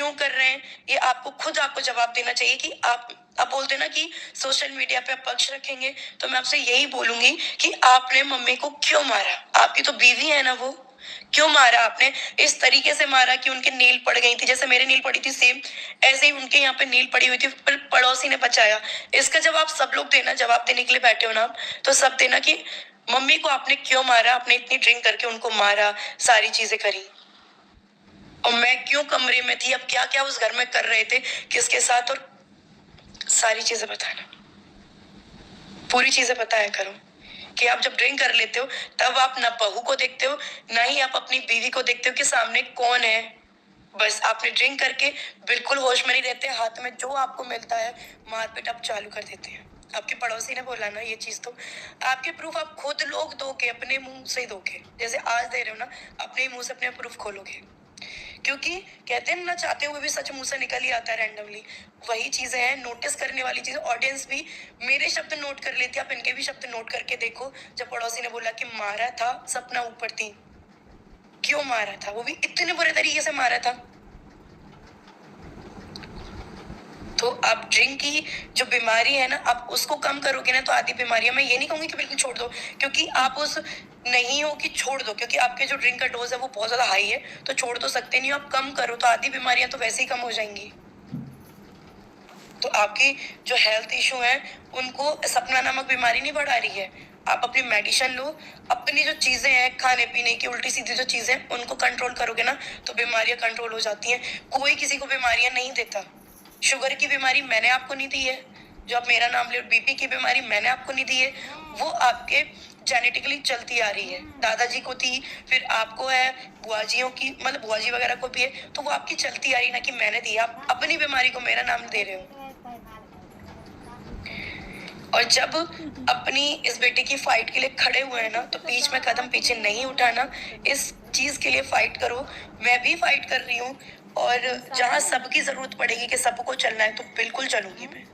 क्यों कर रहे हैं, ये आपको खुद आपको जवाब देना चाहिए। कि आप बोलते ना कि सोशल मीडिया पे आप पक्ष रखेंगे, तो मैं आपसे यही बोलूंगी कि आपने मम्मी को क्यों मारा? आपकी तो बीवी है ना वो, क्यों मारा आपने? इस तरीके से मारा कि उनके नील पड़ गई थी, जैसे मेरे नील पड़ी थी सेम ऐसे ही उनके यहाँ पे नील पड़ी हुई थी, पर पड़ोसी ने बचाया। इसका जवाब सब लोग देना, जवाब देने के लिए बैठे हो ना आप, तो सब देना कि मम्मी को आपने क्यों मारा, आपने इतनी ड्रिंक करके उनको मारा, सारी चीजें करी, और मैं क्यों कमरे में थी, अब क्या क्या उस घर में कर रहे थे, किसके साथ, और सारी चीजें बताना, पूरी चीजें बताया करो। कि आप जब ड्रिंक कर लेते हो तब आप ना बहू को देखते हो, ना ही आप अपनी बीवी को देखते हो कि सामने कौन है। बस आपने ड्रिंक करके बिल्कुल होश में नहीं रहते, हाथ में जो आपको मिलता है मारपीट आप चालू कर देते हैं। आपके पड़ोसी ने बोला ना ये चीज, तो आपके प्रूफ आप खुद लोग दोगे, अपने मुंह से दोगे, जैसे आज दे रहे हो ना, अपने मुंह से अपने प्रूफ खोलोगे। क्योंकि कहते हैं ना, चाहते हुए भी सच मुंह से निकल ही आता है रैंडमली। वही चीजें हैं, नोटिस करने वाली चीजें। ऑडियंस भी मेरे शब्द नोट कर लेती है, आप इनके भी शब्द नोट करके देखो। जब पड़ोसी ने बोला कि मारा था, सपना ऊपर थी, क्यों मारा था, वो भी इतने बुरे तरीके से मारा था। तो आप ड्रिंक की जो बीमारी है ना, आप उसको कम करोगे ना, तो आधी बीमारियां, मैं ये नहीं कहूंगी कि बिल्कुल छोड़ दो, क्योंकि आप उस नहीं हो कि छोड़ दो, क्योंकि आपके जो ड्रिंक का डोज है वो बहुत ज्यादा हाई है, तो छोड़ तो सकते नहीं हो, आप कम करो, तो आधी बीमारियां तो वैसे ही कम हो जाएंगी। तो आपकी जो हेल्थ इशू है उनको सपना नामक बीमारी नहीं बढ़ा रही है। आप अपनी मेडिसिन लो, अपनी जो चीजें हैं खाने पीने की, उल्टी सीधी जो चीजें हैं उनको कंट्रोल करोगे ना, तो बीमारियां कंट्रोल हो जाती हैं। कोई किसी को बीमारियां नहीं देता। शुगर की बीमारी मैंने आपको नहीं दी है, जो आप मेरा नाम ले, बीपी की बीमारी मैंने आपको नहीं दी है, वो आपके जेनेटिकली चलती आ रही है। दादाजी को थी, फिर आपको है, बुआजियों की, मतलब बुआजी वगैरह को भी है, तो वो आपकी चलती आ रही, ना कि मैंने दी। आप अपनी बीमारी को मेरा नाम दे रहे हो। और जब अपनी इस बेटे की फाइट के लिए खड़े हुए हैं ना, तो बीच में कदम पीछे नहीं उठाना, इस चीज के लिए फाइट करो। मैं भी फाइट कर रही हूँ, और जहाँ सबकी जरूरत पड़ेगी कि सबको चलना है, तो बिल्कुल चलूंगी मैं।